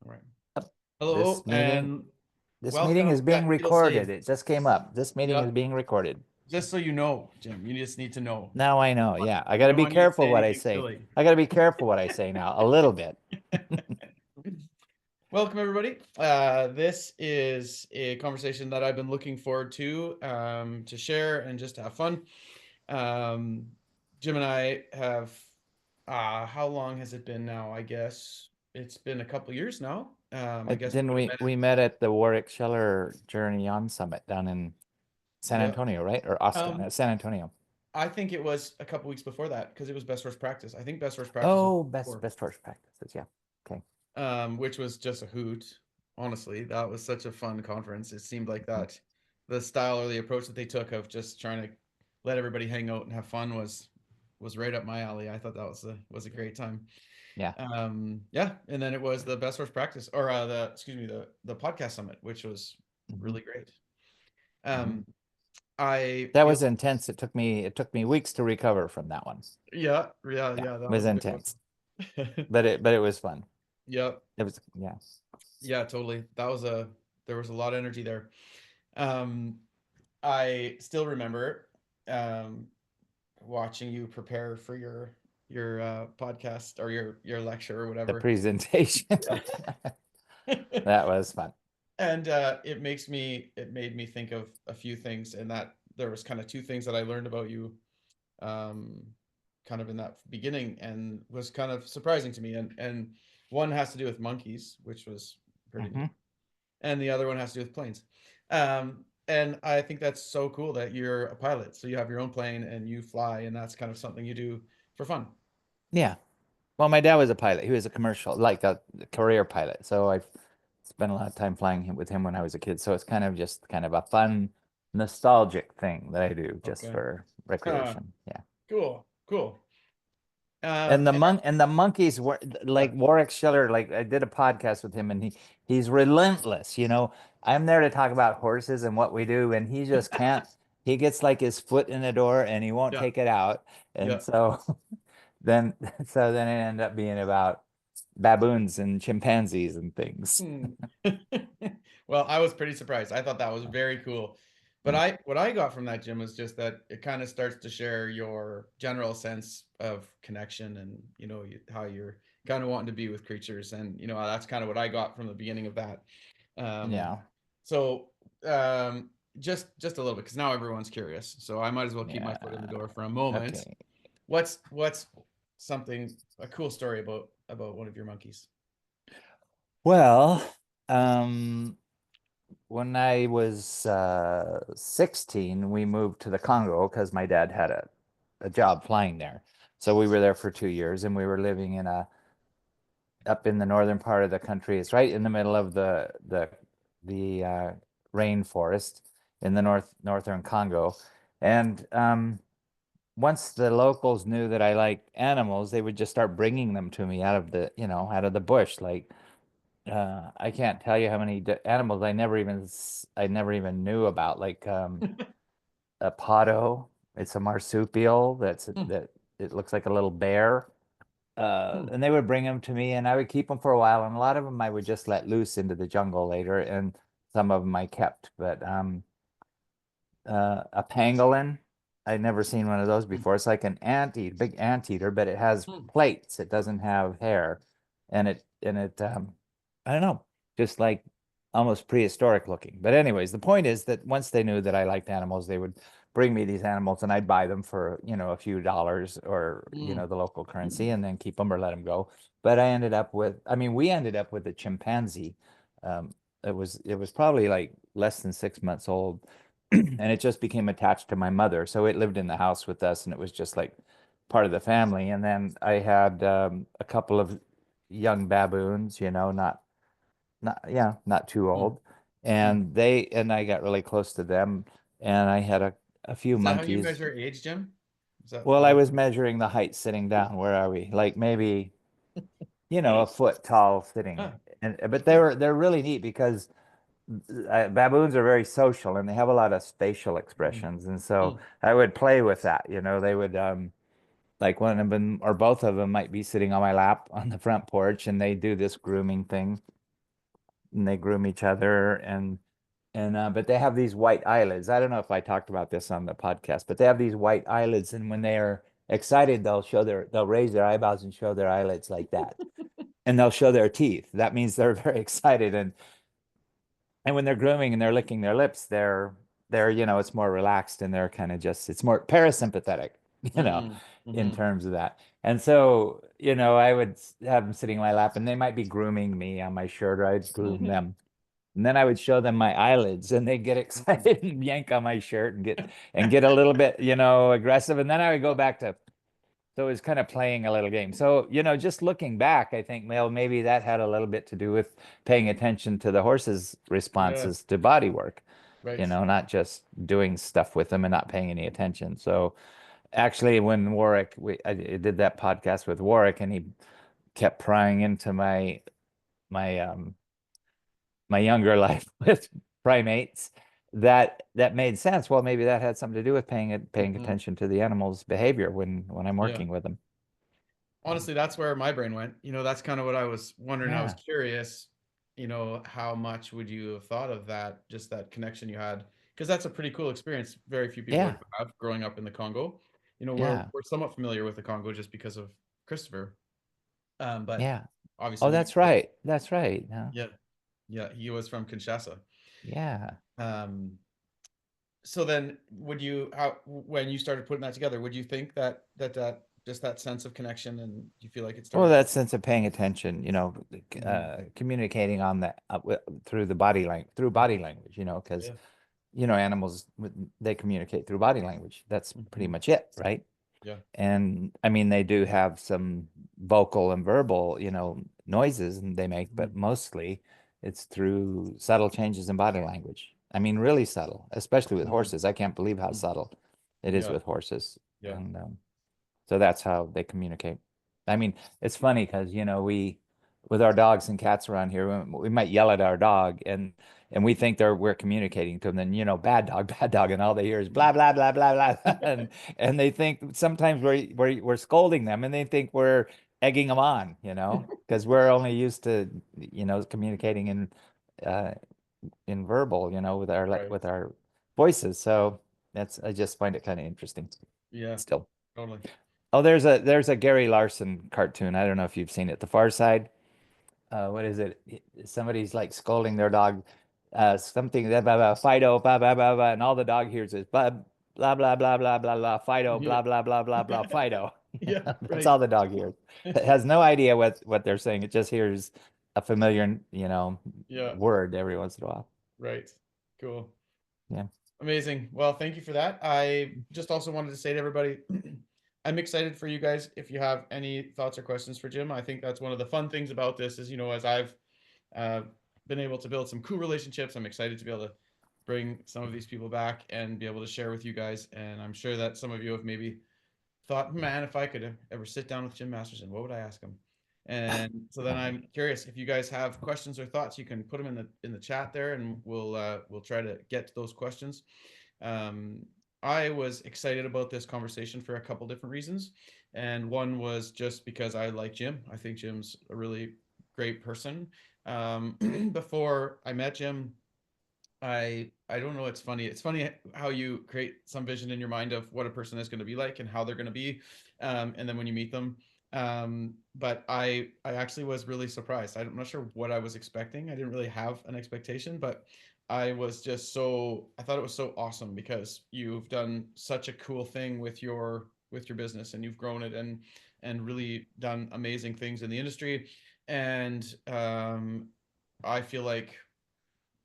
All right. This Hello meeting, and this meeting is welcome. Yeah, being feel safe. recorded. It just came up. This meeting is Yeah, being recorded. just so you know, Jim, you just need to know. Now I know. Yeah, I got We to don't be want you to careful say what I anything say. silly. I got to be careful what I say now, a little bit. Welcome, everybody. This is a conversation that I've been looking forward to share and just to have fun. Um, Jim and I have, how long has it been now? I guess it's been a couple years now. I guess we Then would have we met. met at the Warwick Scheller Journey On Summit down in San Yeah. Antonio, right? Or Austin, Um, San Antonio. I think it was a couple weeks before that because it was best horse practice. I think best horse practice was Oh, best before, best horse practices. Yeah. Okay. which was just a hoot. Honestly, that was such a fun conference. It seemed like Mhm. that the style or the approach that they took of just trying to let everybody hang out and have fun was right up my alley. I thought that was a great time. Yeah. Yeah, and then it was the best horse practice or the excuse me the podcast summit, which was Hmm. really great. Hmm. Um, I That feel was intense. It took me weeks to recover from that one. yeah, Yeah, that it was was a good intense, one. but it was fun. Yep. It was, yeah. Yeah, totally. There was a lot of energy there. Um, I still remember um watching you prepare for your podcast or your lecture or The whatever. presentation. That was fun. And it made me think of a few things, and that there was kind of two things that I learned about you um kind of in that beginning and was kind of surprising to me, and one has to do with monkeys, which was pretty Hmm. neat, and the other one has to do with planes. And I think that's so cool that you're a pilot. So you have your own plane and you fly, and that's kind of something you do for fun. Yeah. Well, my dad was a pilot. He was a commercial, like a career pilot. So I've spent a lot of time flying with him when I was a kid. So it's kind of just kind of a fun, nostalgic thing that I do just Okay. for recreation. Yeah. Cool. Cool. And And the monkeys were yeah. like Warwick Schiller, like I did a podcast with him and he's relentless, you know. I'm there to talk about horses and what we do, and he just can't, he gets like his foot in the door and he won't Yeah. take it out. And Yeah. so then then it ended up being about baboons and chimpanzees and things. Hmm. Well, I was pretty surprised. I thought that was very cool. But Mm. what I got from that, Jim, was just that it kind of starts to share your general sense of connection and how you're kind of wanting to be with creatures, and that's kind of what I got from the beginning of that. Um, Yeah. so um, just a little bit, because now everyone's curious. So I might as well keep my foot in the Yeah. door for a moment. Okay. What's something a cool story about one of your monkeys? Well, when I was 16, we moved to the Congo because my dad had a job flying there. So we were there for 2 years and we were living in a up in the northern part of the country. It's right in the middle of the rainforest in the northern Congo. And once the locals knew that I liked animals, they would just start bringing them to me out of out of the bush. Like I can't tell you how many animals I never even knew about. Like a potto. It's a marsupial Hmm, that it looks like a little bear. hmm, And they would bring them to me, and I would keep them for a while. And a lot of them I would just let loose into the jungle later, and some of them I kept. But a pangolin, I'd never seen one of those hmm, before. It's like an anteater, big anteater, but it has hmm. plates. It doesn't have hair, and I don't know, just like almost prehistoric looking. But anyways, the point is that once they knew that I liked animals, they would bring me these animals, and I'd buy them for a few dollars or Mm. the local currency, and then keep them or let them go. But I mean, we ended up with a chimpanzee. Um, it was probably like less than 6 months old and it just became attached to my mother. So it lived in the house with us, and it was just like part of the family. And then I had a couple of young baboons, not too Mm, old, mm. and I got really close to them, and I had a few Is that how you monkeys. measure age, Jim? Well, Is I that was measuring the height sitting down. Where are we? Like maybe a foot tall sitting, ah, and but they're really neat because baboons are very social and they have a lot of facial mm, expressions. And so mm, I would play with that. They would, like one of them or both of them might be sitting on my lap on the front porch and they do this grooming thing. and they groom each other, and but they have these white eyelids. I don't know if I talked about this on the podcast, but they have these white eyelids, and when they are excited, they'll raise their eyebrows and show their eyelids like that, and they'll show their teeth. That means they're very excited, and when they're grooming and they're licking their lips, they're it's more relaxed, and they're kind of just it's more parasympathetic, you know, Mm, in hmm. terms of that. And so, I would have them sitting in my lap, and they might be grooming me on my shirt, or I'd groom them. And then I would show them my eyelids, and they'd get excited and yank on my shirt and get a little bit, aggressive. And then I would go back to so it was kind of playing a little game. So, just looking back, I think, well, maybe that had a little bit to do with paying attention to the horse's Yeah, responses to body work, right. not just doing stuff with them and not paying any attention. So actually, when I did that podcast with Warwick, and he kept prying into my my younger life with primates, that made sense. Well, maybe that had something to do with paying Hmm. attention to the animal's behavior when I'm Yeah. working with them. Honestly, that's where my brain went. That's kind of what I was wondering. I was Yeah. curious, how much would you have thought of that, just that connection you had? Because that's a pretty cool experience. Very few people Yeah. have growing up in the Congo. We're Yeah. we're somewhat familiar with the Congo just because of Christopher. But Yeah. obviously Oh, we, that's right. That's right. Yeah. yeah, yeah, he was from Kinshasa. Yeah. Um, so then would you how when you started putting that together, would you think that just that sense of connection, and do you feel like it Well, started to that sense of paying attention, Mhm. communicating on that through the body language, because Yeah. animals they communicate through body language. That's pretty Hmm. much it, right? Yeah. And I mean, they do have some vocal and verbal, noises and they make, but Mhm. mostly it's through subtle changes in body language. I mean, really subtle, especially with Mhm. horses. I can't believe how Mhm. subtle it is Yeah. with horses. Yeah. And so that's how they communicate. I mean, it's funny because, with our dogs and cats around here, we might yell at our dog and we think we're communicating to them. Then, bad dog, and all they hear is blah blah blah blah blah, and they think sometimes we're scolding them, and they think we're egging them on, because we're only used to, communicating uh, in verbal, Right. with our voices. So I just find it kind of interesting Yeah. still. Totally. Oh, there's a Gary Larson cartoon. I don't know if you've seen it. The Far Side. What is it? Somebody's like scolding their dog, something blah, blah, blah, Fido, blah blah blah blah, and all the dog hears is blah blah blah blah blah blah blah Fido, Yeah. blah blah blah blah blah Fido. Yeah. That's Right. all the dog hears. It has no idea what they're saying. It just hears a familiar, Yeah. word every once in a while. Right. Cool. Yeah. Amazing. Well, thank you for that. I just also wanted to say to everybody, I'm excited for you guys. If you have any thoughts or questions for Jim, I think that's one of the fun things about this is, as I've uh, been able to build some cool relationships, I'm excited to be able to bring some of these people back and be able to share with you guys. And I'm sure that some of you have maybe thought, man, if I could ever sit down with Jim Masterson, what would I ask him? And so then I'm curious if you guys have questions or thoughts, you can put them in the chat there, and we'll try to get to those questions. Um, I was excited about this conversation for a couple different reasons, and one was just because I like Jim. I think Jim's a really great person. Before I met Jim, I don't know. It's funny. It's funny how you create some vision in your mind of what a person is going to be like and how they're going to be, and then when you meet them. But I actually was really surprised. I'm not sure what I was expecting. I didn't really have an expectation, but I was just I thought it was so awesome because you've done such a cool thing with your business, and you've grown it and really done amazing things in the industry. And I feel like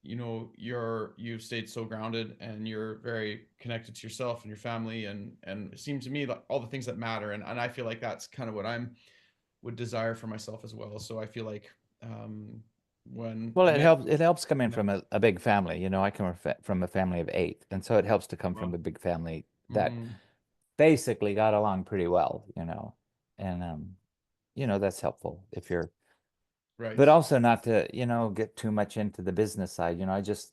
you've stayed so grounded, and you're very connected to yourself and your family, and it seems to me like all the things that matter, and I feel like that's kind of what I'm would desire for myself as well. So I feel like when Well, I met it helps coming yeah. from a big family. I come from a family of eight, and so it helps to come from Well, a big family that hmm. basically got along pretty well, and that's helpful if you're, Right. but also not to, get too much into the business side.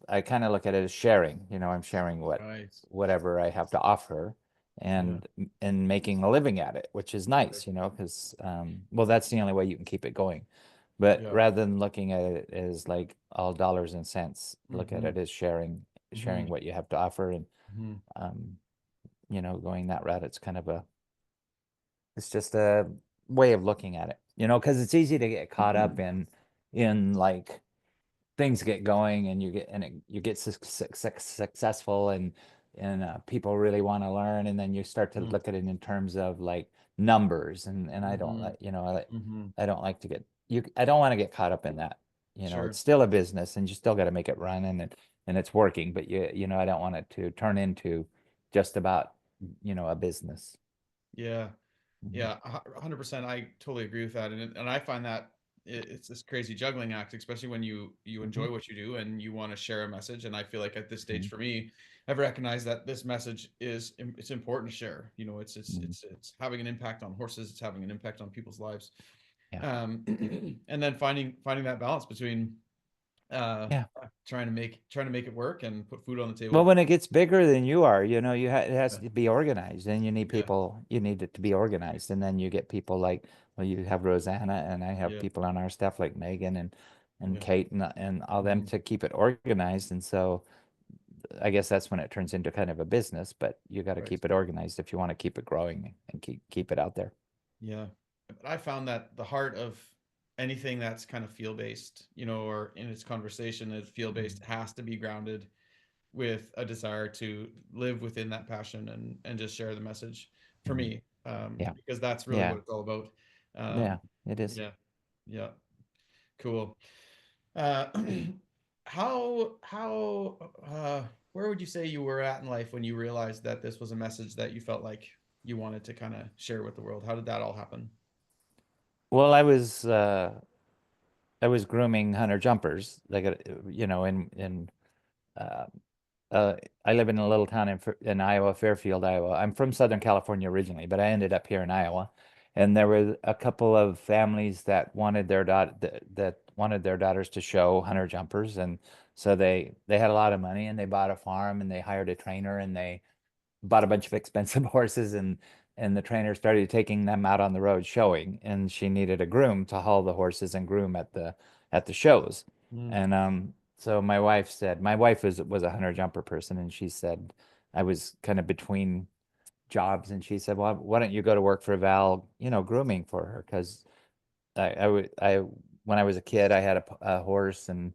I kind of look at it as sharing. I'm sharing Right. whatever I have to offer, Yeah. and making a living at it, which is Right. nice, because well, that's the only way you can keep it going. But Yeah. rather than looking at it as like all dollars and cents, look at Mm-hmm. it as sharing Mm-hmm. what you have to offer, and Mm-hmm. um, going that route. It's just a way of looking at it, because it's easy to get caught up in like things get going and you get successful, and people really want to learn, and then you start to look at it in terms of like numbers, and I don't Mm-hmm. like you know I like Mm-hmm. I don't like to get you I don't want to get caught up in that. It's Sure. still a business and you still got to make it run, and it's working, but I don't want it to turn into just about a business. Yeah. Mhm. Yeah, 100%. I totally agree with that, and I find that it's this crazy juggling act, especially when you Mhm. enjoy what you do and you want to share a message. And I feel like at this stage Mhm. for me, I've recognized that this message it's important to share. You know, Mhm. it's having an impact on horses. It's having an impact on people's lives. Yeah. Um, and then finding that balance between uh, Yeah. trying to make it work and put food on the Well, table. when it gets bigger than you are, it has Yeah, to be organized, and yeah, you need it to be organized. And then you get people like, well, you have Rosanna, and I have yeah, people on our staff like Megan and yeah. Kate and all them Hmm. to keep it organized. And so I guess that's when it turns into kind of a business, but you got to Right. keep it organized if you want to keep it growing and keep it out there. Yeah. But I found that the heart of anything that's kind of feel based, or in its conversation is feel based, Mhm. has to be grounded with a desire to live within that passion and just share the message for Mhm. me, Yeah. because that's really what Yeah. it's all about. Yeah. Um, It is. yeah. Yeah. Cool. Uh, how where would you say you were at in life when you realized that this was a message that you felt like you wanted to kind of share with the world? How did that all happen? Well, I was grooming hunter jumpers, like in uh, Uh, I live in a little town in Iowa, Fairfield, Iowa. I'm from Southern California originally, but I ended up here in Iowa. And there were a couple of families that wanted that wanted their daughters to show hunter jumpers, and so they had a lot of money and they bought a farm and they hired a trainer and they bought a bunch of expensive horses, and the trainer started taking them out on the road showing, and she needed a groom to haul the horses and groom at the shows. Mm, And so my wife was a hunter jumper person, and she said I was kind of between jobs, and she said, well, why don't you go to work for Val, grooming for her? Because I when I was a kid, I had a horse, and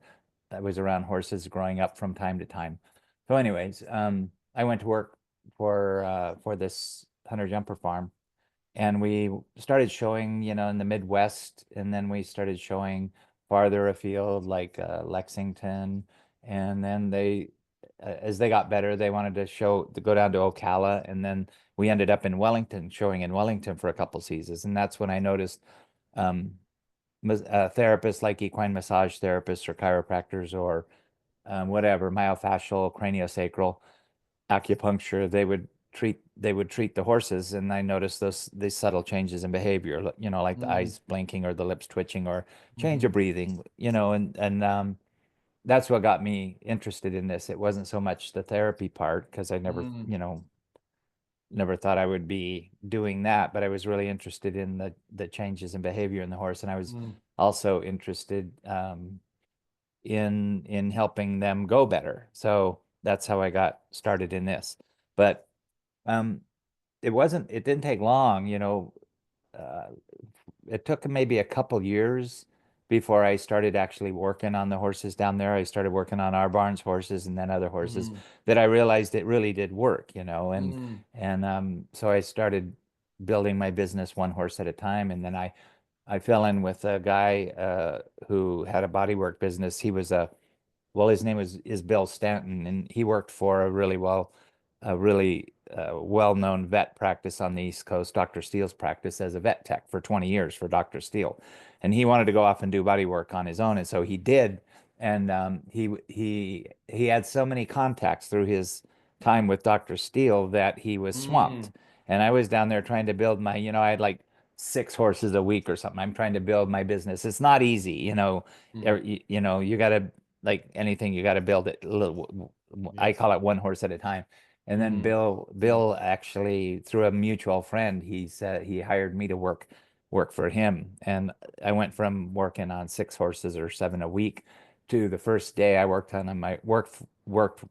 I was around horses growing up from time to time. So, anyways, I went to work for this hunter jumper farm, and we started showing, in the Midwest, and then we started showing farther afield, like Lexington, and then as they got better, they wanted to go down to Ocala, and then we ended up in Wellington, showing in Wellington for a couple seasons, and that's when I noticed um, therapists like equine massage therapists or chiropractors or whatever, myofascial, craniosacral, acupuncture, they would treat the horses, and I noticed these subtle changes in behavior, like the mm, eyes blinking or the lips twitching or change mhm, of breathing, and that's what got me interested in this. It wasn't so much the therapy part because I mm, never thought I would be doing that, but I was really interested in the changes in behavior in the horse, and I was mm, also interested in helping them go better. So that's how I got started in this. But um, it didn't take long, uh, it took maybe a couple years before I started actually working on the horses down there. I started working on our barn's horses and then other horses mm, that I realized it really did work, mm, and so I started building my business one horse at a time, and then I fell in with a guy who had a bodywork business. His name is Bill Stanton, and he worked for a really well-known vet practice on the East Coast, Dr. Steele's practice, as a vet tech for 20 years for Dr. Steele. And he wanted to go off and do body work on his own, and so he did. And he had so many contacts through his time with Dr. Steele that he was mm, swamped. And I was down there trying to build I had like 6 horses a week or something. I'm trying to build my business. It's not easy, mm. you got to, like anything, you got to build it a little. I Yes. call it one horse at a time. And then Mm, Bill actually, through a mutual friend, he said he hired me to work work for him. And I went from working on 6 horses or 7 a week to the first day I worked on him, I worked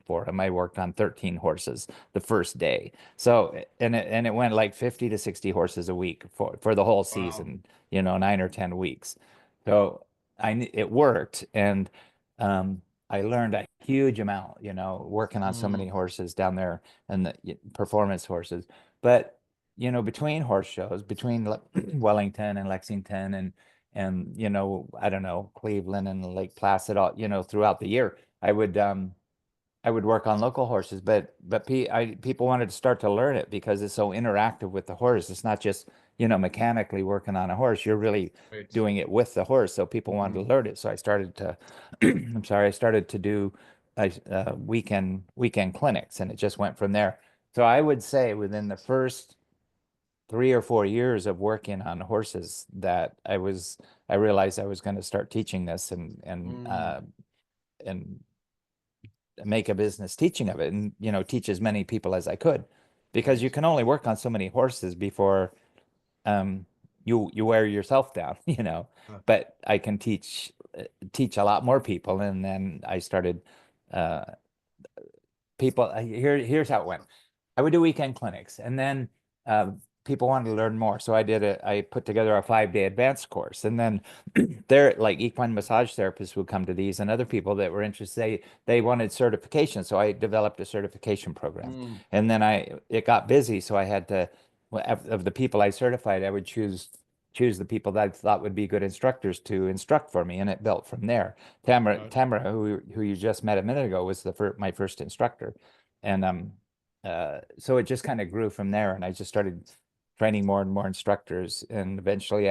for him. I worked on 13 horses the first day. So and it went like 50 to 60 horses a week for the whole Wow. season, 9 or 10 weeks. So it worked, and I learned a huge amount, working on so many Mm, horses down there and the performance horses. But between horse shows, between Wellington and Lexington and I don't know, Cleveland and Lake Placid, all throughout the year, I would work on local horses, but people wanted to start to learn it because it's so interactive with the horse. It's not just mechanically working on a horse. You're really great. doing it with the horse. So people wanted Mhm. to learn it. So I started to, I'm sorry, I started to do weekend clinics, and it just went from there. So I would say within the first 3 or 4 years of working on horses that I realized I was going to start teaching this Mm, and make a business teaching of it, and teach as many people as I could, because you right. can only work on so many horses before um you wear yourself down, Uh, but I can teach a lot more people. And then I started uh here's how it went. I would do weekend clinics, and then uh, people wanted to learn more. So I put together a 5-day advanced course. And then there, like, equine massage therapists would come to these, and other people that were interested, they wanted certification. So I developed a certification program. mm, And then it got busy. So I had to, well, of the people I certified, I would choose the people that I thought would be good instructors to instruct for me. And it built from there. right. Tamara, who you just met a minute ago, was my first instructor, and so it just kind of grew from there. And I just started training more and more instructors, and eventually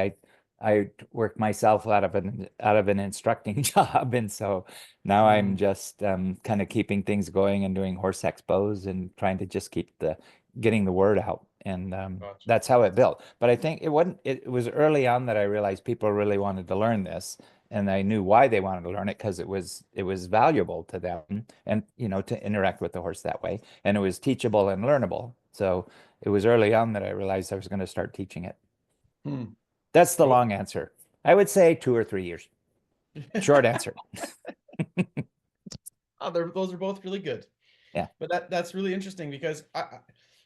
I worked myself out of an instructing job, and so now I'm Mm, just kind of keeping things going and doing horse expos and trying to just keep the getting the word out. And gotcha. that's how it built. But I think it was early on that I realized people really wanted to learn this, and I knew why they wanted to learn it, because it was valuable to them, and to interact with the horse that way, and it was teachable and learnable. So it was early on that I realized I was going to start teaching it. Hmm. That's the Cool. long answer. I would say 2 or 3 years. Short answer. Oh, those are both really good. Yeah. But that's really interesting because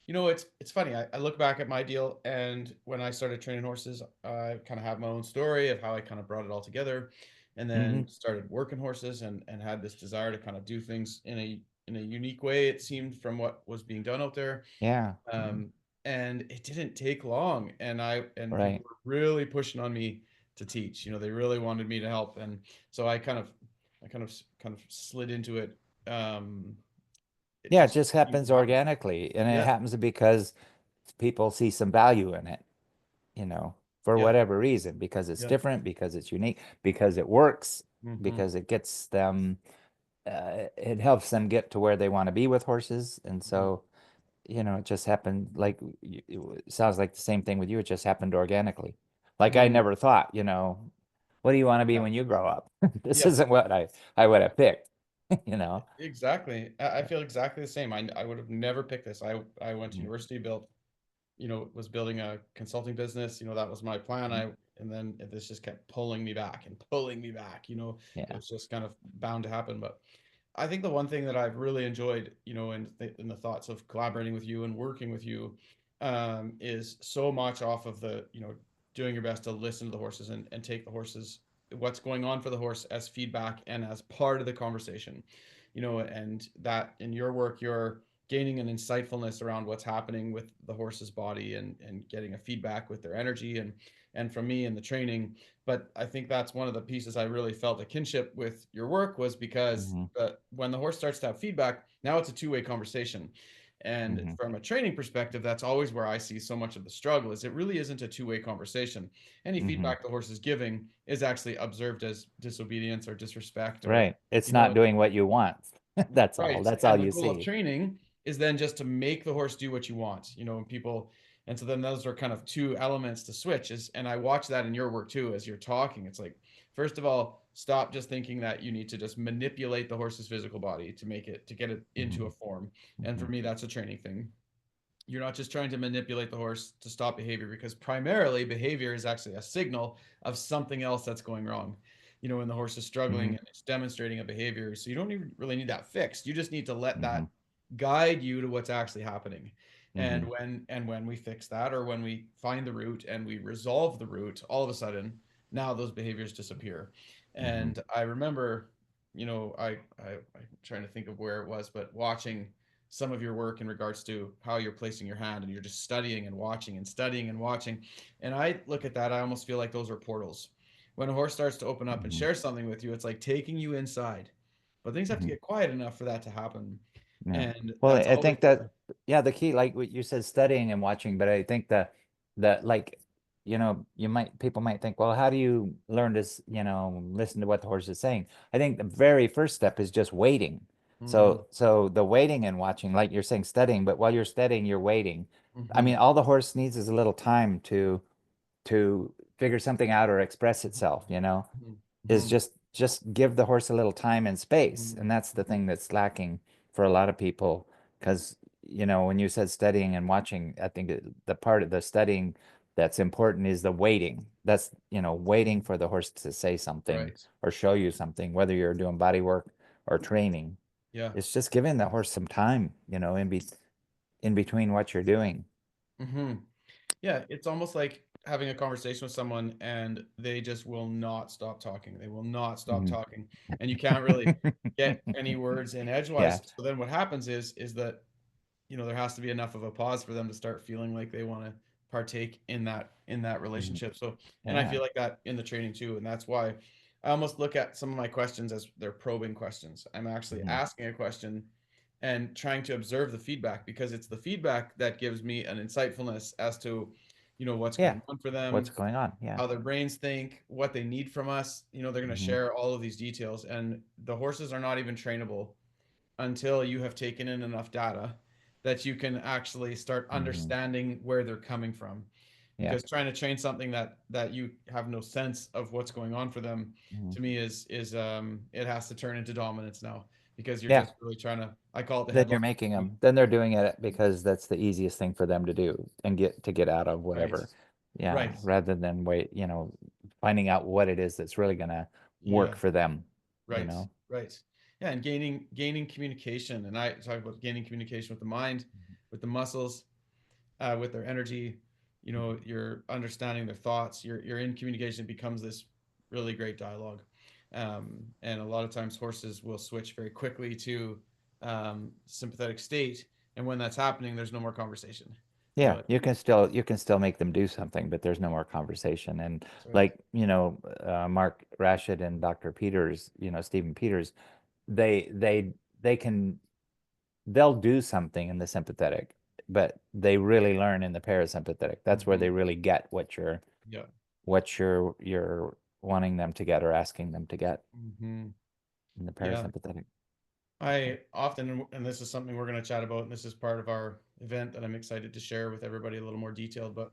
it's funny. I look back at my deal, and when I started training horses, I kind of have my own story of how I kind of brought it all together, and Hmm. then started working horses and had this desire to kind of do things in a unique way. It seemed from what was being done out there. Yeah. Hmm. Um, and it didn't take long, and people Right. were really pushing on me to teach. They really wanted me to help, and so I kind of slid into it. It Yeah, it just just seemed happens to happen. organically, and it Yeah, happens because people see some value in it, for yeah, whatever reason, because it's yeah. different, because it's unique, because it works, Hmm. because it helps them get to where they want to be with horses. And Hmm. so, it just happened, like, it sounds like the same thing with you. It just happened organically. Like, I Mm, never thought, what do you want to be yeah, when you grow up? This yeah, isn't what I would have picked, you know? exactly. I feel exactly the same. I would have never picked this. I went to Mhm. university, was building a consulting business. That was my plan. Mhm. And then this just kept pulling me back and pulling me back. It Yeah. was just kind of bound to happen. But I think the one thing that I've really enjoyed, in the thoughts of collaborating with you and working with you, is so much off of doing your best to listen to the horses and take the horses, what's going on for the horse as feedback and as part of the conversation, and that in your work, you're gaining an insightfulness around what's happening with the horse's body and getting a feedback with their energy and from me in the training. But I think that's one of the pieces I really felt a kinship with your work was because Hmm. when the horse starts to have feedback, now it's a two-way conversation. And Hmm. from a training perspective, that's always where I see so much of the struggle is it really isn't a two-way conversation. Any Hmm. feedback the horse is giving is actually observed as disobedience or disrespect or, Right. It's you not know, doing what you want. That's all. right. That's all And the you goal of see. training is then just to make the horse do what you want, and people, and so then those are kind of two elements to switch and I watch that in your work too, as you're talking. It's like, first of all, stop just thinking that you need to just manipulate the horse's physical body to get it into a Hmm. form. And for Hmm. me, that's a training thing. You're not just trying to manipulate the horse to stop behavior, because primarily behavior is actually a signal of something else that's going wrong. When the horse is struggling Hmm. and it's demonstrating a behavior, so you don't even really need that fixed. You just need to let Hmm. that guide you to what's actually happening. And Hmm. when we fix that, or when we find the root and we resolve the root, all of a sudden now those behaviors disappear. Hmm. And I remember, I'm trying to think of where it was, but watching some of your work in regards to how you're placing your hand, and you're just studying and watching and studying and watching. And I look at that, I almost feel like those are portals. When a horse starts to open up and Hmm. share something with you, it's like taking you inside. But things have to Hmm. get quiet enough for that to happen. Yeah. And Well, that's I always think that, yeah, the key, like what you said, studying and watching, but I think that like, people might think, well, how do you learn to, listen to what the horse is saying? I think the very first step is just waiting. mm-hmm, So the waiting and watching, like you're saying, studying, but while you're studying, you're waiting. I mm-hmm, mean, all the horse needs is a little time to figure something out or express itself, mm-hmm, is mm-hmm, just give the horse a little time and space. mm-hmm, And that's the mm-hmm, thing that's lacking for a lot of people. Because, when you said studying and watching, I think the part of the studying that's important is the waiting. That's, waiting for the horse to say something right. or show you something, whether you're doing body work or training. Yeah. It's just giving the horse some time, in between what you're doing. Mm-hmm. Yeah, it's almost like having a conversation with someone and they just will not stop talking. They will not stop Mhm. talking, and you can't really get any words in Yeah. edgewise. So then what happens is that there has to be enough of a pause for them to start feeling like they want to partake in that Mhm. relationship. So, and I Yeah. feel like that in the training too, and that's why I almost look at some of my questions as they're probing questions. I'm actually Mhm. asking a question and trying to observe the feedback, because it's the feedback that gives me an insightfulness as to what's Yeah. going on for What's them, going on? Yeah. how their brains think, what they need from us. They're going to Hmm. share all of these details, and the horses are not even trainable until you have taken in enough data that you can actually start Hmm. understanding where they're coming from. Yeah. Because trying to train something that you have no sense of what's going on for them, Hmm. to me is it has to turn into dominance now, because you're Yeah. just really trying to, I call it the Then headlock. you're making them, then they're doing it because that's the easiest thing for them to do and get out of Right, whatever. Yeah. right, Rather than wait, finding out what it is that's really gonna yeah, work for them, you right, know? right. Yeah, and gaining communication, and I talk about gaining communication with the mind, with the muscles, with their energy. You're understanding their thoughts. You're in communication. It becomes this really great dialogue. And a lot of times horses will switch very quickly to sympathetic state, and when that's happening, there's no more conversation. Yeah, It, you can still make them do something, but there's no more conversation. And that's right. like, Mark Rashid and Dr. Peters, Stephen Peters, they they they can they'll do something in the sympathetic, but they really learn in the parasympathetic. That's where Mm-hmm. they really get Yeah. what you're wanting them to get or asking them to get Mm-hmm. in the Yeah. parasympathetic. I often, and this is something we're going to chat about, and this is part of our event that I'm excited to share with everybody a little more detailed, but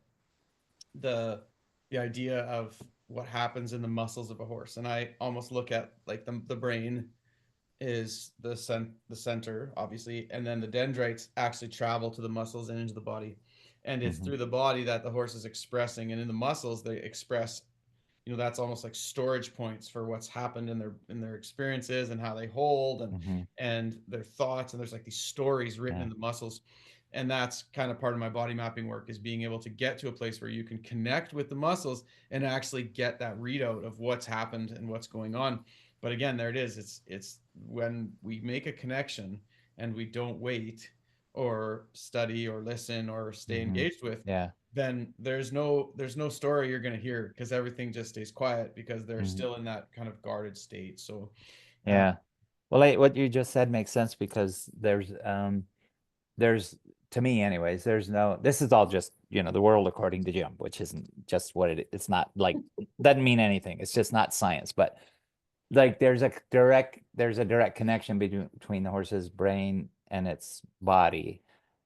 the the idea of what happens in the muscles of a horse. And I almost look at like the brain is the center, obviously, and then the dendrites actually travel to the muscles and into the body, and it's Hmm. through the body that the horse is expressing, and in the muscles they express. That's almost like storage points for what's happened in their experiences, and how they hold, Hmm. and their thoughts, and there's like these stories written Yeah. in the muscles. And that's kind of part of my body mapping work, is being able to get to a place where you can connect with the muscles and actually get that readout of what's happened and what's going on. But again, there it is. It's when we make a connection and we don't wait or study or listen or stay Hmm. engaged with, Yeah. then there's no story you're going to hear, because everything just stays quiet, because they're Hmm. still in that kind of guarded state. So uh, Yeah. Well, what you just said makes sense because there's to me anyways, this is all just, the world according to Jim, which isn't just what it's not like, doesn't mean anything. It's just not science, but like there's a direct connection between the horse's brain and its body.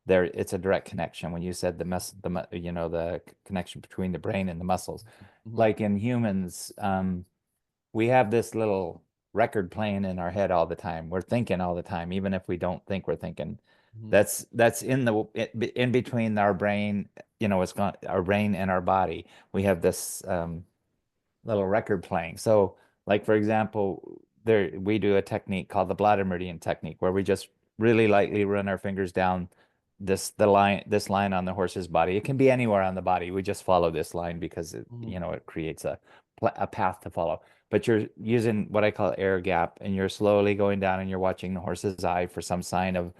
It's a direct connection. When you said the connection between the brain and the muscles, mhm, like in humans, we have this little record playing in our head all the time. We're thinking all the time, even if we don't think we're thinking. Mhm. That's in between our brain, it's got our brain and our body. We have this little record playing. So, like for example, there we do a technique called the bladder meridian technique, where we just really lightly run our fingers down this line on the horse's body. It can be anywhere on the body. We just follow this line because Mhm. it creates a path to follow. But you're using what I call air gap, and you're slowly going down, and you're watching the horse's eye for some sign of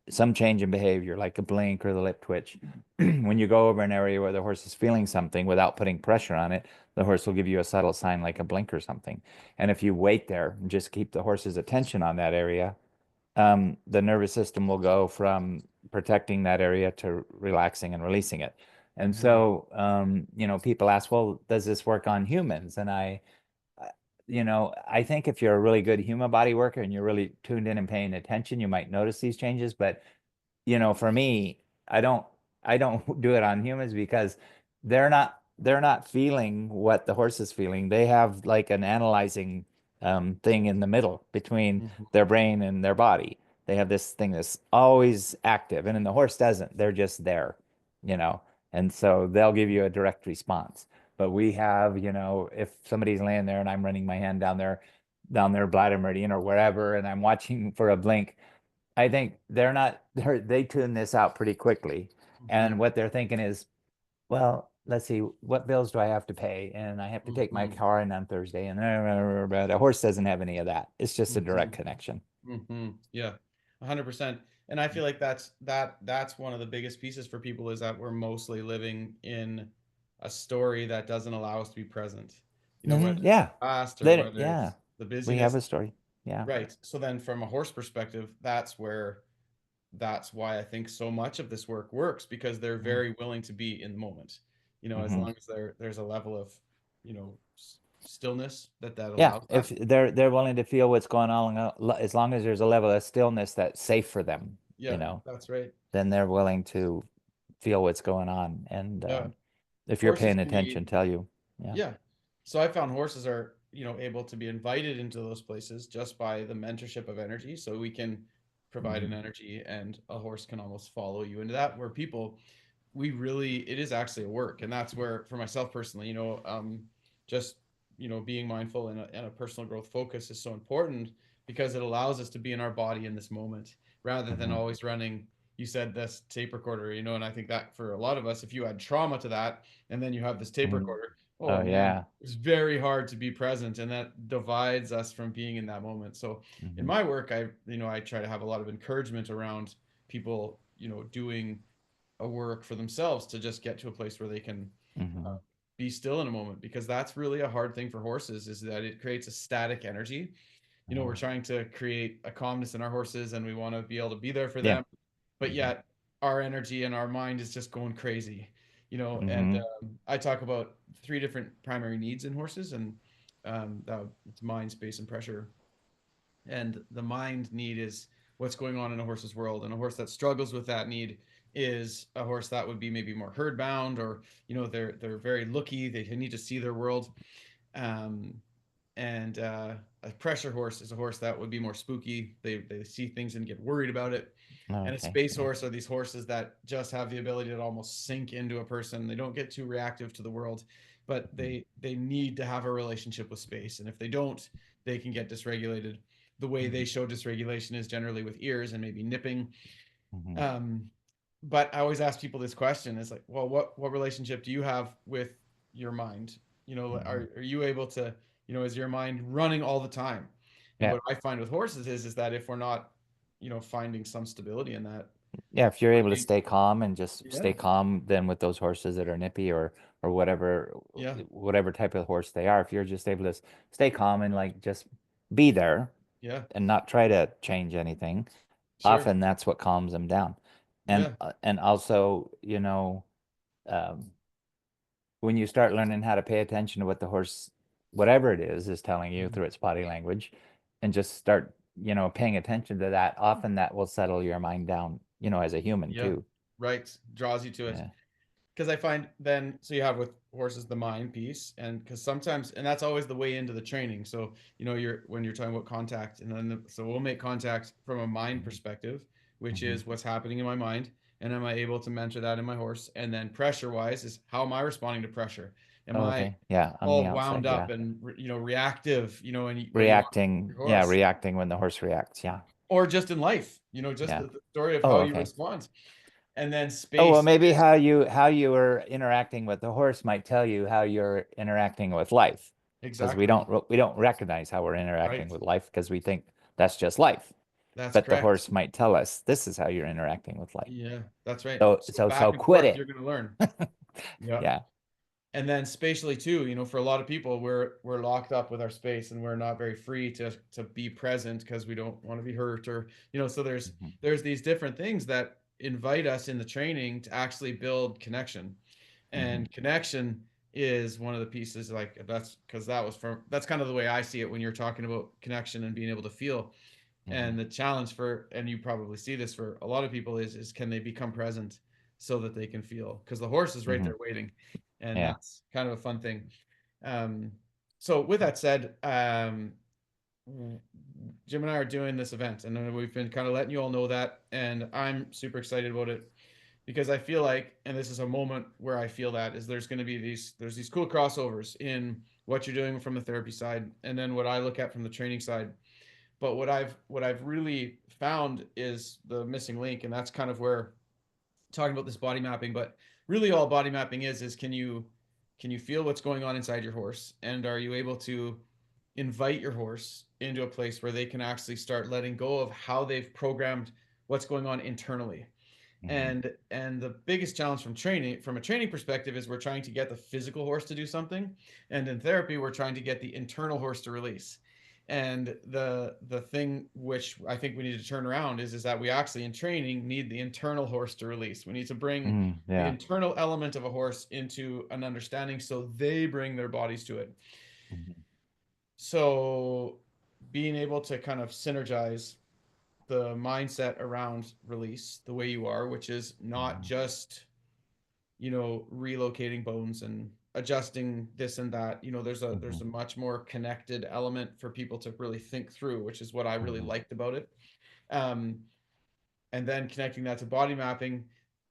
some change in behavior, like a blink or the lip twitch. When you go over an area where the horse is feeling something without putting pressure on it, the horse will give you a subtle sign like a blink or something. And if you wait there and just keep the horse's attention on that area, the nervous system will go from protecting that area to relaxing and releasing it. And Mhm. so, people ask, well, does this work on humans? And I think if you're a really good human body worker and you're really tuned in and paying attention, you might notice these changes. But for me, I don't I don't do it on humans because they're not feeling what the horse is feeling. They have like an analyzing thing in the middle between Mhm. their brain and their body. They have this thing that's always active, and then the horse doesn't. They're just there, you know. And so they'll give you a direct response. But we have, if somebody's laying there and I'm running my hand down their bladder meridian or wherever, and I'm watching for a blink, I think they tune this out pretty quickly. Mhm. And what they're thinking is, well, let's see, what bills do I have to pay? And I have to take my Mhm. car in on Thursday. And a horse doesn't have any of that. It's just a direct Mhm. connection. Yeah, 100%. And I feel like that's one of the biggest pieces for people is that we're mostly living in a story that doesn't allow us to be present. Whether it's Yeah. the past or Then, whether yeah, it's the we have busyness. a story. Yeah. Right. So then from a horse perspective, that's why I think so much of this work works because they're very willing to be in the moment. As Hmm. long as there's a level of, stillness that Yeah. allows that. If they're willing to feel what's going on, as long as there's a level of stillness that's safe for them, you Yeah, know, that's right. then they're willing to feel what's going on. And Yeah. if you're Horses paying can be attention, tell you. Yeah. Yeah. So I found horses are, able to be invited into those places just by the mentorship of energy. So we can provide an Hmm. energy and a horse can almost follow you into that. Where people, it is actually a work. And that's where, for myself personally, just, being mindful and a personal growth focus is so important because it allows us to be in our body in this moment rather than Hmm. always running. You said this tape recorder, and I think that for a lot of us, if you add trauma to that, and then you have this tape Hmm. recorder. Oh Oh man, yeah. it's very hard to be present, and that divides us from being in that moment. So, in Hmm. my work, I try to have a lot of encouragement around people, doing a work for themselves to just get to a place where they can uh, Hmm. be still in a moment, because that's really a hard thing for horses, is that it creates a static energy. We're Oh. trying to create a calmness in our horses, and we want to be able to be there for Yeah. them, but Hmm. yet our energy and our mind is just going crazy. And Hmm. I talk about three different primary needs in horses, and it's mind, space, and pressure. And the mind need is what's going on in a horse's world, and a horse that struggles with that need is a horse that would be maybe more herd bound, or they're very looky, they need to see their world. um, and A pressure horse is a horse that would be more spooky. They see things and get worried about it. And a Okay. space Yeah. horse are these horses that just have the ability to almost sink into a person. They don't get too reactive to the world, but Hmm. they need to have a relationship with space. And if they don't, they can get dysregulated. The way they Hmm. show dysregulation is generally with ears and maybe nipping. Hmm. Um, but I always ask people this question: is like, well, what relationship do you have with your mind? Hmm. Are you able to, is your mind running all the time? And Yeah. what I find with horses is that if we're not, finding some stability in that, Yeah. If you're able to I- stay calm and just stay yeah, calm, then with those horses that are nippy or yeah, whatever type of horse they are, if you're just able to stay calm and like just be there yeah, and not try to change anything, sure, often that's what calms them down. yeah, And also, um, when you start learning how to pay attention to what the horse, whatever it is telling you mhm, through its body language, and just start, paying attention to that, often that will settle your mind down, as a human yeah, too. right, draws you to it. Yeah. Because I find then, so you have with horses the mind piece, and because sometimes, and that's always the way into the training. So you're when you're talking about contact, and then so we'll make contact from a mind perspective which Hmm. is what's happening in my mind, and am I able to mentor that in my horse? And then pressure wise is how am I responding to pressure? Am Oh, I okay. Yeah, on the all wound outside. up Yeah. and reactive, and where you want Reacting. your Yeah, horse, reacting when the horse reacts. Yeah. or just in life, just Yeah. the story of Oh, how you okay. respond, and then Oh, well, space. maybe how you are interacting with the horse might tell you how you're interacting with life, because we Exactly. don't recognize how we're Right. interacting with life because we think that's just life. That's But the correct. horse might tell us this is how you're interacting with life. Yeah, that's right. So So so back so and quit forth, you're it. going to learn. Yeah. Yeah. And then spatially too, for a lot of people, we're locked up with our space and we're not very free to be present because we don't want to be hurt, or so Hmm. there's these different things that invite us in the training to actually build connection. Hmm. And connection is one of the pieces, like that's because that's kind of the way I see it when you're talking about connection and being able to feel. Hmm. And the challenge for, and you probably see this for a lot of people, is can they become present so that they can feel, because the horse is right Hmm. there waiting. And Yeah. that's kind of a fun thing. um, so with that said, Jim and I are doing this event, and we've been kind of letting you all know that, and I'm super excited about it because I feel like, and this is a moment where I feel that is there's going to be there's these cool crossovers in what you're doing from the therapy side, and then what I look at from the training side. But what I've really found is the missing link, and that's kind of where talking about this body mapping. But really, all body mapping is can you feel what's going on inside your horse, and are you able to invite your horse into a place where they can actually start letting go of how they've programmed what's going on internally. Hmm. And the biggest challenge from a training perspective is we're trying to get the physical horse to do something, and in therapy we're trying to get the internal horse to release. And the thing which I think we need to turn around is that we actually in training need the internal horse to release. We need to bring the Yeah. internal element of a horse into an understanding so they bring their bodies to it. Hmm. So being able to kind of synergize the mindset around release the way you are, which is not Hmm. just, relocating bones and adjusting this and that. There's a Hmm. much more connected element for people to really think through, which is what I really Hmm. liked about it. Um, and then connecting that to body mapping,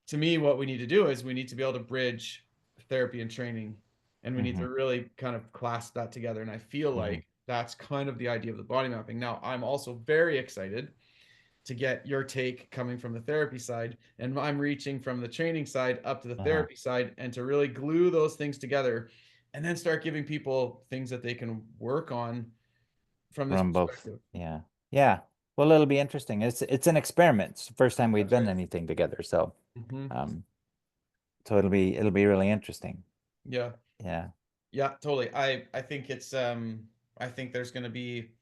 to me, what we need to do is we need to be able to bridge therapy and training, and we need Hmm. to really kind of clasp that together. And I feel Hmm. like that's kind of the idea of the body mapping. Now, I'm also very excited to get your take coming from the therapy side, and I'm reaching from the training side up to the Uh-huh. therapy side, and to really glue those things together and then start giving people things that they can work on from this From both. perspective. Yeah. Yeah. Well, it'll be interesting. It's an experiment. It's the first time we've That's done right. anything together. So Mm-hmm. um so it'll be really interesting. Yeah. Yeah. Yeah, totally. I think I think there's going to be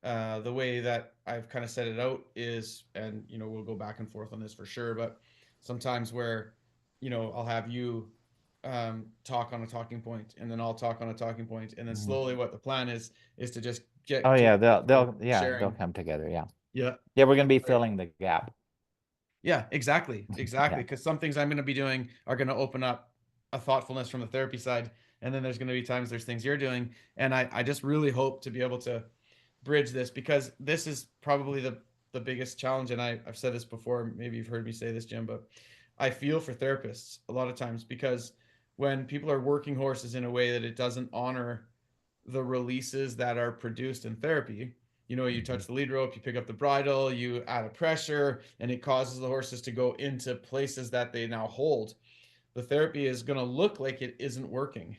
the way that I've kind of set it out is, and we'll go back and forth on this for sure, but sometimes where I'll have you talk on a talking point, and then I'll talk on a talking point, and then Mhm. slowly what the plan is to just Oh get to a yeah, place where they'll sharing. come together. Yeah. Yeah. Yeah, we're gonna be Right. filling the gap. Yeah, exactly. Exactly. Yeah. Because some things I'm going to be doing are going to open up a thoughtfulness from the therapy side. And then there's going to be times there's things you're doing. And I just really hope to be able to bridge this, because this is probably the biggest challenge. And I've said this before. Maybe you've heard me say this, Jim, but I feel for therapists a lot of times, because when people are working horses in a way that it doesn't honor the releases that are produced in therapy. You Hmm. touch the lead rope, you pick up the bridle, you add a pressure, and it causes the horses to go into places that they now hold. The therapy is going to look like it isn't working.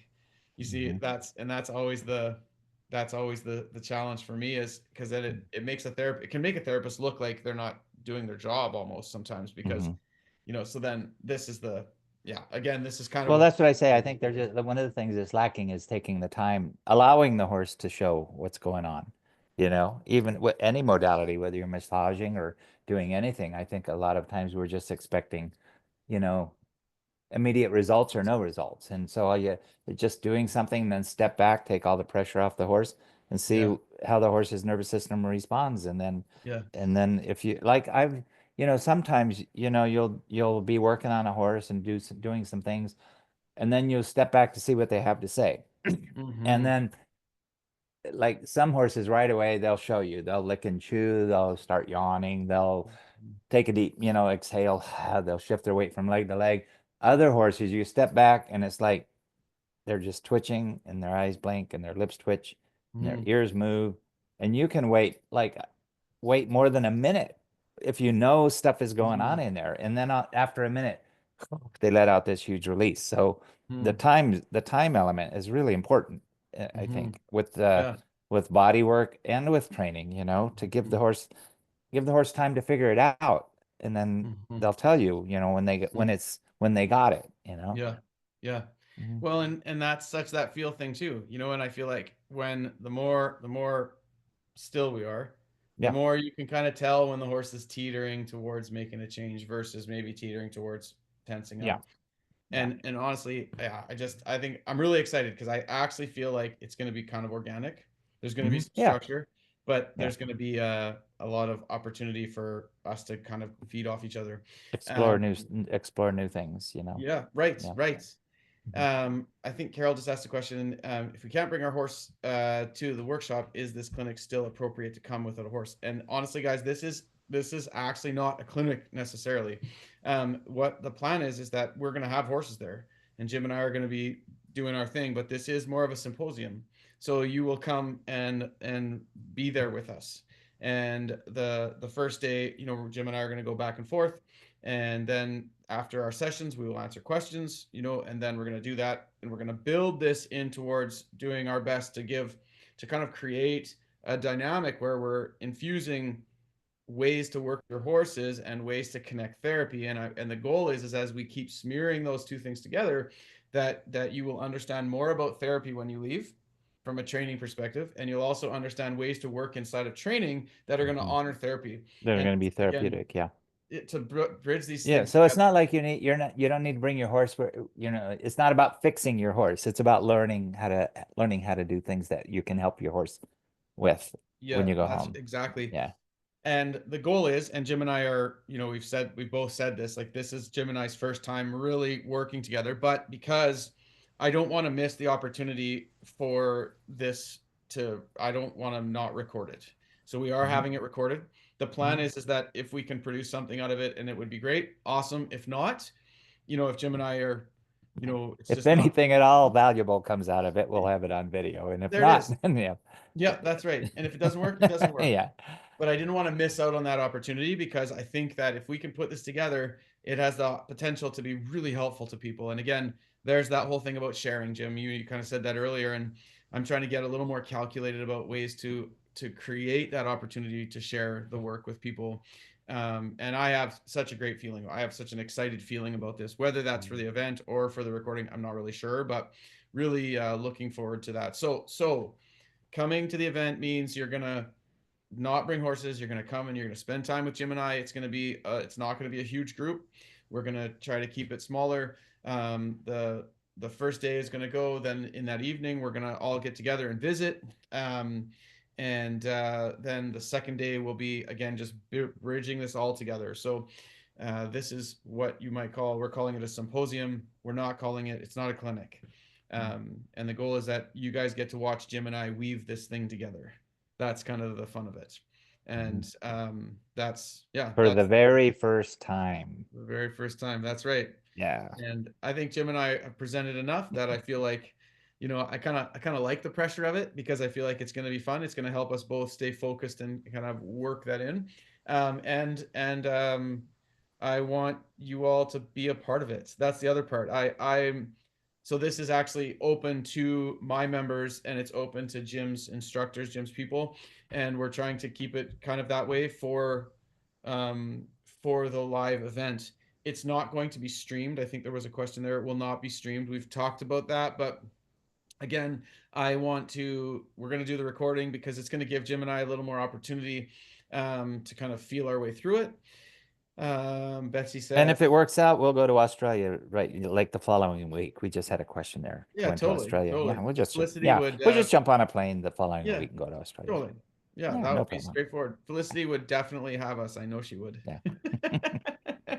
You see, Hmm. that's always the challenge for me, is because then it makes it can make a therapist look like they're not doing their job almost sometimes, because Hmm. so then this is the yeah, again, this is kind of Well, what that's what I say. I think they're just one of the things that's lacking is taking the time, allowing the horse to show what's going on. Even with any modality, whether you're massaging or doing anything, I think a lot of times we're just expecting, you know, immediate results or no results. And so you just doing something, then step back, take all the pressure off the horse and yeah, see how the horse's nervous system responds. yeah, And then if you like, sometimes, you'll be working on a horse and doing some things, and then you'll step back to see what they have to say. And mm-hmm, then like some horses right away, they'll show you. They'll lick and chew, they'll start yawning, they'll take a deep, exhale, they'll shift their weight from leg to leg. Other horses, you step back and it's like they're just twitching and their eyes blink and their lips twitch and their Mm, ears move. And you can wait more than a minute if you know stuff is going on mm, in there. And then after a minute, they let out this huge release. So mm, the time element is really important, I mm. think, with Yeah. body work and with training, to Mhm, give the horse time to figure it out. And then mhm, they'll tell you, mm. when they got it. Yeah. Yeah. Mhm. Well, and that's such that feel thing too, and I feel like when the more still we are, the Yeah, more you can kind of tell when the horse is teetering towards making a change versus maybe teetering towards tensing yeah, up. yeah. And honestly, yeah, I think I'm really excited because I actually feel like it's going to be kind of organic. There's going to be some Yeah, structure, but yeah. there's going to be a lot of opportunity for us to kind of feed off each other. Explore Um, explore new things. yeah, right, Yeah. right. Mhm. I think Carol just asked a question. If we can't bring our horse to the workshop, is this clinic still appropriate to come without a horse? And honestly, guys, this is actually not a clinic necessarily. What the plan is that we're going to have horses there, and Jim and I are going to be doing our thing. But this is more of a symposium, so you will come and be there with us. And the first day, Jim and I are going to go back and forth, and then after our sessions, we will answer questions, and then we're going to do that. And we're going to build this in towards doing our best to kind of create a dynamic where we're infusing ways to work your horses and ways to connect therapy. And the goal is as we keep smearing those two things together, that you will understand more about therapy when you leave from a training perspective, and you'll also understand ways to work inside of training that are going to Mhm. honor therapy. They're And going to be again, therapeutic. Yeah. to bridge these Yeah. things So it's together. not like you don't need to bring your horse where, it's not about fixing your horse. It's about learning how to do things that you can help your horse with when Yeah, you go that's home. exactly. Yeah. And the goal is, and Jim and I are, we've both said this, like this is Jim and I's first time really working together, but because I don't want to miss the opportunity for this I don't want to not record it. So we are Mhm. having it recorded. The plan Mhm. is that if we can produce something out of it and it would be great, awesome. If not, if Jim and I are, it's If just not, anything at all valuable comes out of it, we'll have it on video. And if there it not, is. then yeah. Yeah, that's right. And if it doesn't work, it doesn't work. Yeah. But I didn't want to miss out on that opportunity because I think that if we can put this together, it has the potential to be really helpful to people. And again, there's that whole thing about sharing, Jim. You kind of said that earlier, and I'm trying to get a little more calculated about ways to create that opportunity to share the work with people. And I have such a great feeling. I have such an excited feeling about this, whether that's for the event or for the recording. I'm not really sure, but really looking forward to that. So coming to the event means you're gonna not bring horses. You're going to come and you're going to spend time with Jim and I. It's not going to be a huge group. We're going to try to keep it smaller. The first day is going to go. Then in that evening, we're going to all get together and visit. And then the second day will be again just bridging this all together. So this is what you might call, we're calling it a symposium. We're not calling it, it's not a clinic. And the goal is that you guys get to watch Jim and I weave this thing together. That's kind of the fun of it. Mhm. And that's, yeah, For the that's very first time. the very first time. That's right. Yeah. And I think Jim and I have presented enough that I feel like, I kind of like the pressure of it because I feel like it's going to be fun. It's going to help us both stay focused and kind of work that in. And I want you all to be a part of it. That's the other part. I'm so this is actually open to my members and it's open to Jim's instructors, Jim's people, and we're trying to keep it kind of that way um, for the live event. It's not going to be streamed. I think there was a question there. It will not be streamed. We've talked about that, but again, we're going to do the recording because it's going to give Jim and I a little more opportunity to kind of feel our way through it. Betsy And said, if it works out, we'll go to Australia, right? Like the following week. We just had a question there. yeah, Going to totally, Australia. totally. Yeah, Felicity would, we'll just jump on a plane the following yeah, week and go to Australia. totally. Yeah, Yeah, that no would be problem. straightforward. Felicity would definitely have us. I know she would. Yeah.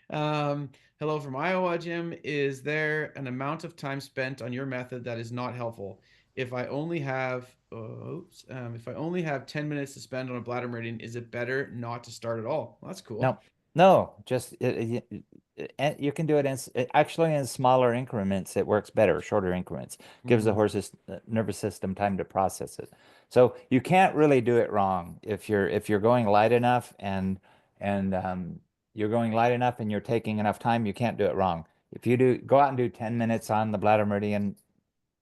um, Hello from Iowa, Jim. Is there an amount of time spent on your method that is not helpful? if I only have if I only have 10 minutes to spend on a bladder meridian, is it better not to start at all? Well, that's cool. No, no, just you can do it actually in smaller increments. It works better, shorter increments. Gives the Mm, horse's nervous system time to process it. So you can't really do it wrong if you're going light enough and you're going light enough and you're taking enough time. You can't do it wrong. If you do go out and do 10 minutes on the bladder meridian,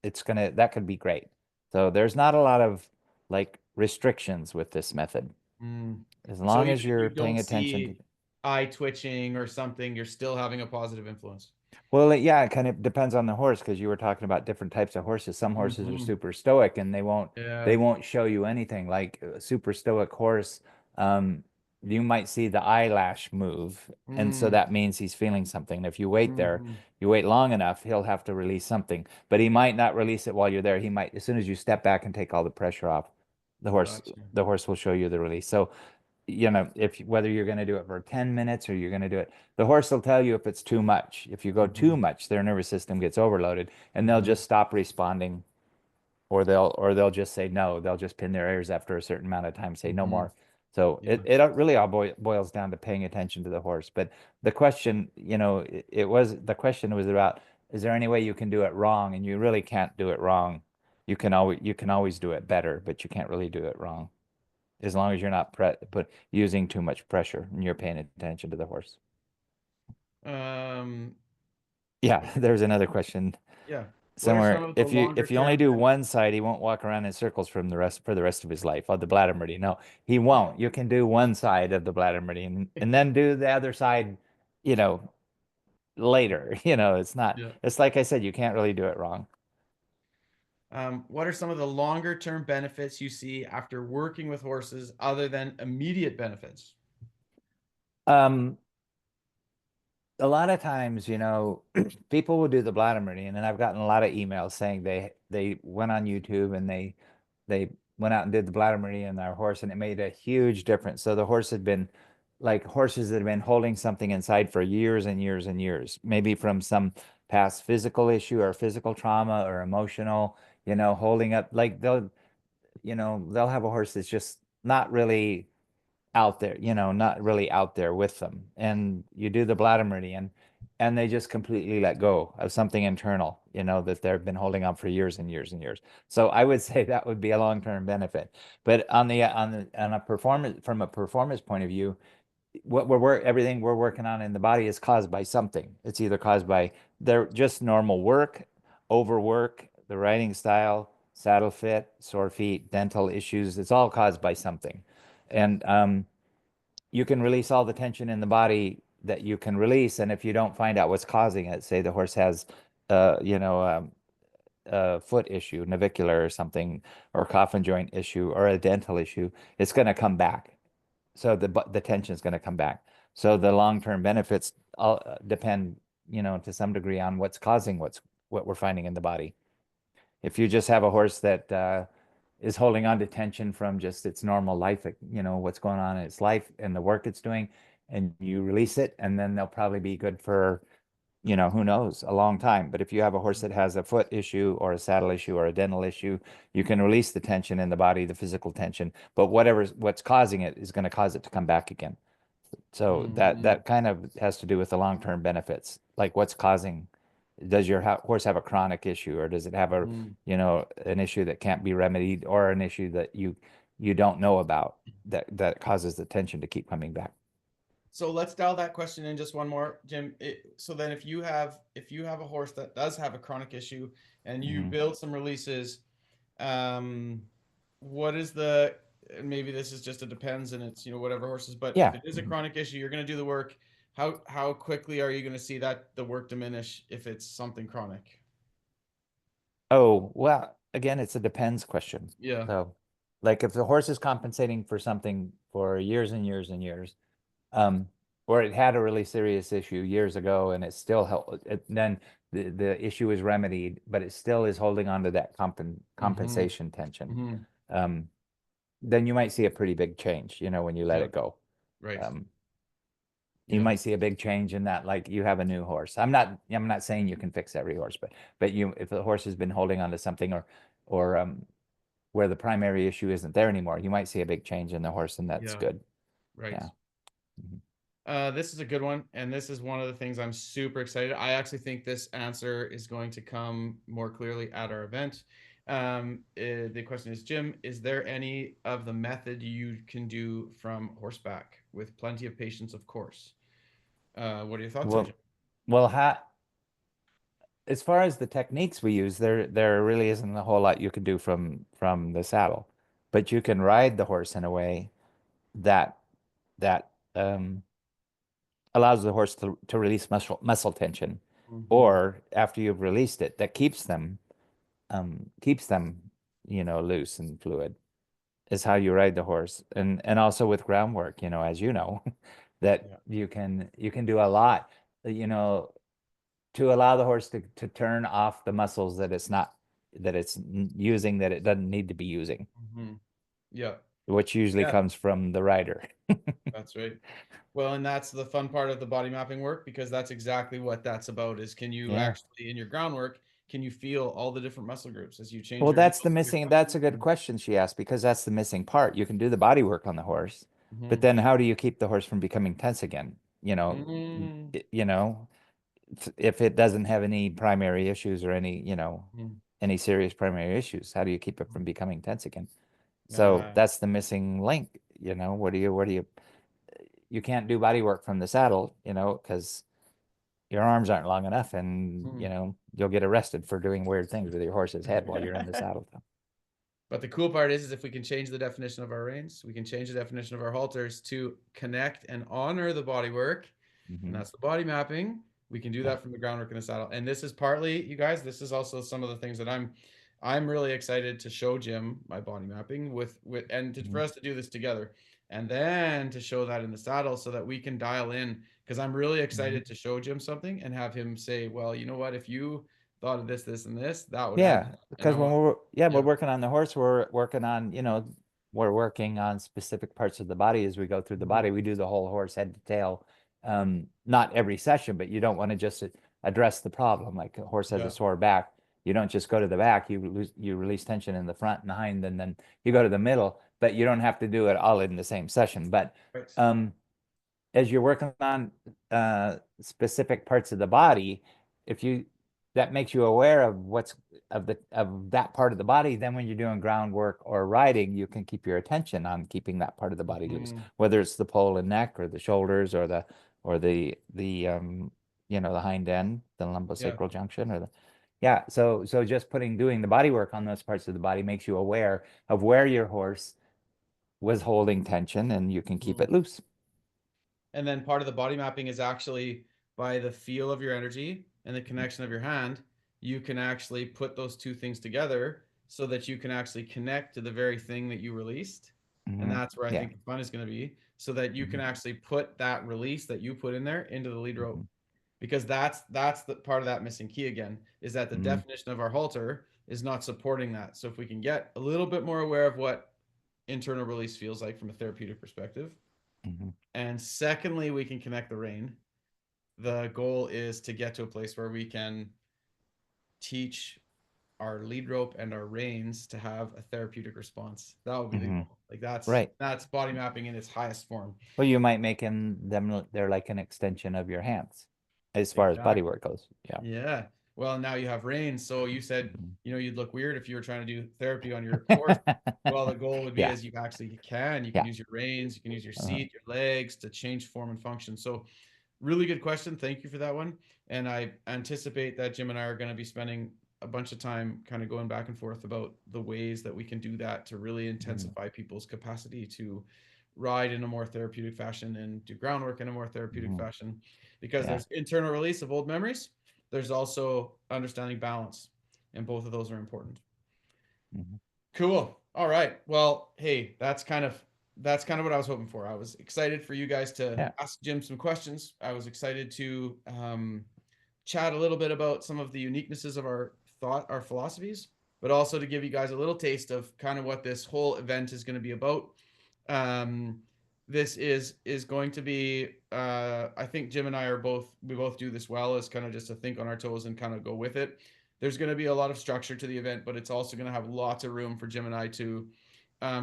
that could be great. So there's not a lot of like restrictions with this method mm. as So long even as if you're you don't paying attention to. see eye twitching or something, you're still having a positive influence. Well, yeah, it kind of depends on the horse because you were talking about different types of horses. Some horses are Hmm. super stoic and they won't Yeah. they won't show you anything. Like a super stoic horse, um, you might see the eyelash move, and so Mm, that means he's feeling something. If you wait there, hmm. you wait long enough, he'll have to release something, but he might not release it while you're there. He might, as soon as you step back and take all the pressure off, the horse Gotcha. the horse will show you the release. So if whether you're going to do it for 10 minutes or you're going to do it, the horse will tell you if it's too much. If you go too Hmm. much, their nervous system gets overloaded and they'll Hmm. just stop responding or they'll just say no. They'll just pin their ears after a certain amount of time, say no Hmm. more. So Yeah. it really all boils down to paying attention to the horse. But the question, the question was about, is there any way you can do it wrong? And you really can't do it wrong. You can always do it better, but you can't really do it wrong as long as you're not using too much pressure and you're paying attention to the horse. Um, Yeah, there's another question yeah. What are some somewhere. of the If you longer if you only term do one benefits? side, he won't walk around in circles for the rest of his life on the bladder meridian. No, he won't. You can do one side of the bladder meridian and then do the other side, you know, later. It's not. Yeah. It's like I said, you can't really do it wrong. What are some of the longer term benefits you see after working with horses other than immediate benefits? Um, a lot of times, people will do the bladder meridian, and I've gotten a lot of emails saying they went on YouTube and they went out and did the bladder meridian on their horse, and it made a huge difference. So the horse had been like horses that have been holding something inside for years and years and years, maybe from some past physical issue or physical trauma or emotional, holding up like they'll have a horse that's just not really out there, not really out there with them. And you do the bladder meridian and they just completely let go of something internal, that they've been holding on for years and years and years. So I would say that would be a long-term benefit. But on a performance from a performance point of view, everything we're working on in the body is caused by something. It's either caused by their just normal work, overwork, the riding style, saddle fit, sore feet, dental issues. It's all caused by something. And you can release all the tension in the body that you can release. And if you don't find out what's causing it, say the horse has, uh, you know, um, a foot issue, navicular or something, or coffin joint issue, or a dental issue, it's going to come back. So the tension is going to come back. So the long-term benefits all depend, to some degree on what's causing what we're finding in the body. If you just have a horse that is holding on to tension from just its normal life, what's going on in its life and the work it's doing, and you release it, and then they'll probably be good for, who knows, a long time. But if you have a horse that has a foot issue or a saddle issue or a dental issue, you can release the tension in the body, the physical tension, but what's causing it is going to cause it to come back again. So that Mm-hmm. that kind of has to do with the long-term benefits, like what's causing. Does your horse have a chronic issue, or does it have an issue that can't be remedied, or an issue that you don't know about that causes the tension to keep coming back? So let's dial that question in just one more, Jim. So then if you have a horse that does have a chronic issue and you Hmm. build some releases, um, what is the and maybe this is just a depends and it's whatever horses, but if Yeah. it is a Mhm. chronic issue, you're going to do the work. How quickly are you going to see that the work diminish if it's something chronic? Oh, well, again, it's a depends question. Yeah. So, like if the horse is compensating for something for years and years and years, um, or it had a really serious issue years ago and it still held, then the issue is remedied, but it still is holding on to that Mm-hmm. compensation tension. Mm-hmm. Um, then you might see a pretty big change, when you let Yeah. it go. Right. Um, you Yeah. might see a big change in that, like you have a new horse. I'm not saying you can fix every horse, but if the horse has been holding on to something, or or where the primary issue isn't there anymore. You might see a big change in the horse, and that's Yeah, good. right. Yeah. Mhm. This is a good one, and this is one of the things I'm super excited. I actually think this answer is going to come more clearly at our event. The question is, Jim, is there any of the method you can do from horseback with plenty of patience, of course? What are your thoughts there, Jim? Well, well, as far as the techniques we use, there really isn't a whole lot you can do from the saddle, but you can ride the horse in a way that that allows the horse to release muscle tension, Mm-hmm. or after you've released it, that keeps them, loose and fluid, is how you ride the horse. And also with groundwork, as you know, that Yeah. you can do a lot, you know, to allow the horse to turn off the muscles that it's using, that it doesn't need to be using, Mm-hmm. Yeah. which usually Yeah. comes from the rider. That's right. Well, and that's the fun part of the body mapping work, because that's exactly what that's about is, can you Yeah. actually, in your groundwork, can you feel all the different muscle groups as you change Well, your that's the heels, your missing, that's a good punches? question she asked, because that's the missing part. You can do the body work on the horse, but Mm-hmm. then how do you keep the horse from becoming tense again? Mm-hmm. If it doesn't have any primary issues, or Mm-hmm. any serious primary issues, how do you keep it from becoming tense again? So Yeah. that's the missing link. You can't do body work from the saddle, because your arms aren't long enough, and Mhm. you'll get arrested for doing weird things with your horse's head while you're in the saddle. But the cool part is if we can change the definition of our reins, we can change the definition of our halters to connect and honor the body work, and Hmm. that's the body mapping. We can do Yeah. that from the groundwork in the saddle. And this is partly, you guys, this is also some of the things that I'm really excited to show Jim my body mapping with and Hmm. for us to do this together, and then to show that in the saddle so that we can dial in, because I'm really Hmm. excited to show Jim something and have him say, well, you know what, if you thought of this, this, and this, that would help. Yeah, And I because when want, we're yeah, working on the horse, we're working on specific parts of the body as we go through the mhm, body. We do the whole horse head to tail. Not every session, but you don't want to just address the problem. Like a horse has a yeah, sore back, you don't just go to the back. You release tension in the front and behind, and then you go to the middle. But you don't have to do it all in the same session. But right. um, as you're working on specific parts of the body, if you that makes you aware of what's of that part of the body, then when you're doing groundwork or riding, you can keep your attention on keeping that part of the body loose, Mhm. whether it's the pole and neck, or the shoulders, or the hind end, the Yeah. lumbosacral junction, or the yeah. So just doing the body work on those parts of the body makes you aware of where your horse was holding tension, and you can keep Mhm. it loose. And then part of the body mapping is actually by the feel of your energy and the connection of your hand, you can actually put those two things together so that you can actually connect to the very thing that you released. And Hmm. that's where I Yeah. think the fun is going to be, so that you can Hmm. actually put that release that you put in there into the lead rope, Hmm. because that's the part of that missing key again, is that the Hmm. definition of our halter is not supporting that. So if we can get a little bit more aware of what internal release feels like from a therapeutic perspective, Hmm. and secondly, we can connect the rein. The goal is to get to a place where we can teach our lead rope and our reins to have a therapeutic response. That would be the Hmm. goal. Like that's Right. that's body mapping in its highest form. Well, you might make they're like an extension of your hands as far as body Exactly. work goes. Yeah. Yeah. Well, now you have reins. So you said, Mhm. you'd look weird if you were trying to do therapy on your horse. Well, the goal would be Yeah. is you can Yeah. use your reins, you can use your Uh, seat, your legs to change form and function. So really good question. Thank you for that one. And I anticipate that Jim and I are going to be spending a bunch of time kind of going back and forth about the ways that we can do that to really mhm. intensify people's capacity to ride in a more therapeutic fashion and do groundwork in a more therapeutic Mhm. fashion, because Yeah. there's internal release of old memories. There's also understanding balance, and both of those are important. Mhm. Cool. All right. Well, hey, that's kind of what I was hoping for. I was excited for you guys to Yeah. ask Jim some questions. I was excited to chat a little bit about some of the uniquenesses of our philosophies, but also to give you guys a little taste of kind of what this whole event is going to be about. Um, this is going to be. I think Jim and I we both do this well, as kind of just to think on our toes and kind of go with it. there's going to be a lot of structure to the event, but it's also going to have lots of room for Jim and I to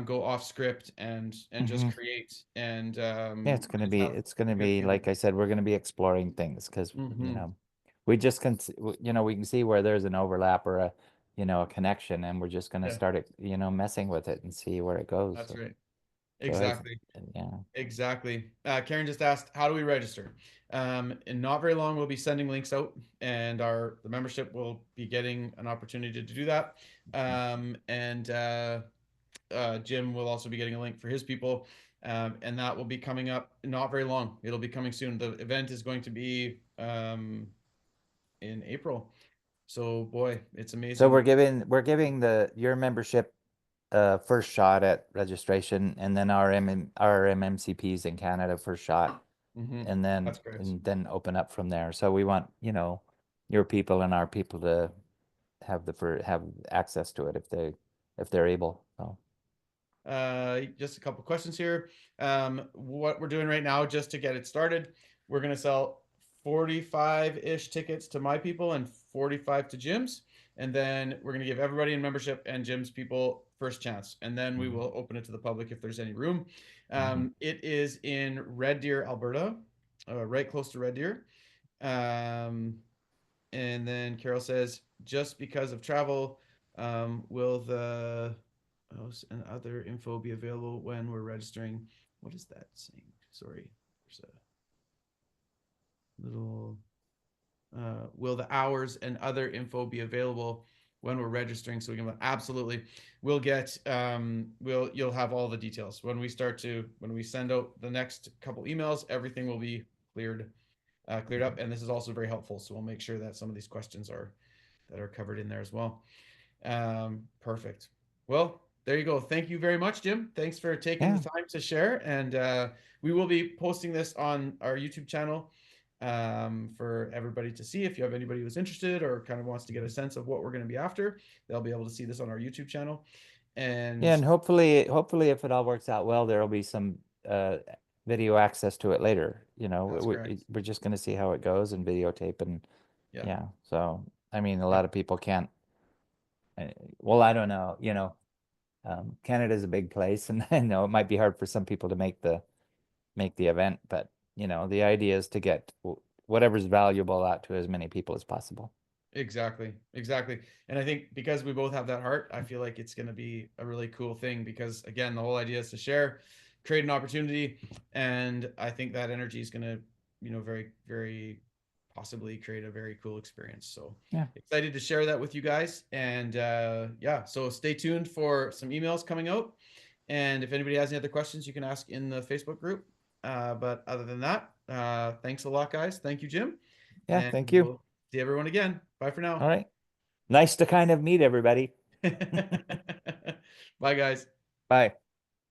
go off script and just Hmm. create and Yeah, just have it's a gonna good be, feeling. like I said, we're gonna be exploring things because, Hmm. we just can, we can see where there's an overlap or a connection, and we're just gonna Yeah, start it, messing with it and see where it goes. that's right. So I, Exactly. yeah, Exactly. Karen just asked, how do we register? In not very long, we'll be sending links out, and the membership will be getting an opportunity to do that. And Jim will also be getting a link for his people, and that will be coming up not very long. It'll be coming soon. The event is going to be in April. So boy, it's so amazing. we're giving your membership first shot at registration, and then our MMCPs in Canada first shot, Hmm. and then That's great. and then open up from there. So we want, your people and our people to have access to it if they're able. So Just a couple questions here. What we're doing right now, just to get it started, we're going to sell 45-ish tickets to my people and 45 to Jim's. And then we're going to give everybody in membership and Jim's people first chance. And then we mhm, will open it to the public if there's any room. mhm. It is in Red Deer, Alberta, right close to Red Deer. Um, and then Carol says, just because of travel, will the host and other info be available when we're registering? What is that saying? Sorry, there's a little. Will the hours and other info be available when we're registering? So we can absolutely. We'll get. You'll have all the details when we send out the next couple emails. Everything will be cleared up, and this is also very helpful. So we'll make sure that some of these questions are covered in there as well. Perfect. Well, there you go. Thank you very much, Jim. Thanks for taking the Yeah, time to share. And we will be posting this on our YouTube channel for everybody to see. If you have anybody who's interested or kind of wants to get a sense of what we're going to be after, they'll be able to see this on our YouTube channel. yeah, And and hopefully, if it all works out well, there'll be some video access to it later. that's correct. We're just gonna see how it goes and videotape, and Yeah. yeah. So I mean, a Yeah. lot of people can't. Well, I don't know. Canada's a big place, and I know it might be hard for some people to make the event, but the idea is to get whatever's valuable out to as many people as possible. Exactly. Exactly. And I think because we both have that heart, I feel like it's going to be a really cool thing because again, the whole idea is to share, create an opportunity, and I think that energy is going to, very very possibly create a very cool experience. So, Yeah. excited to share that with you guys and yeah, so stay tuned for some emails coming out. And if anybody has any other questions, you can ask in the Facebook group. But other than that, thanks a lot, guys. Thank you, Jim. Yeah. And Thank you. we'll see everyone again. Bye for All now. right. Nice to kind of meet everybody. Bye, guys. Bye.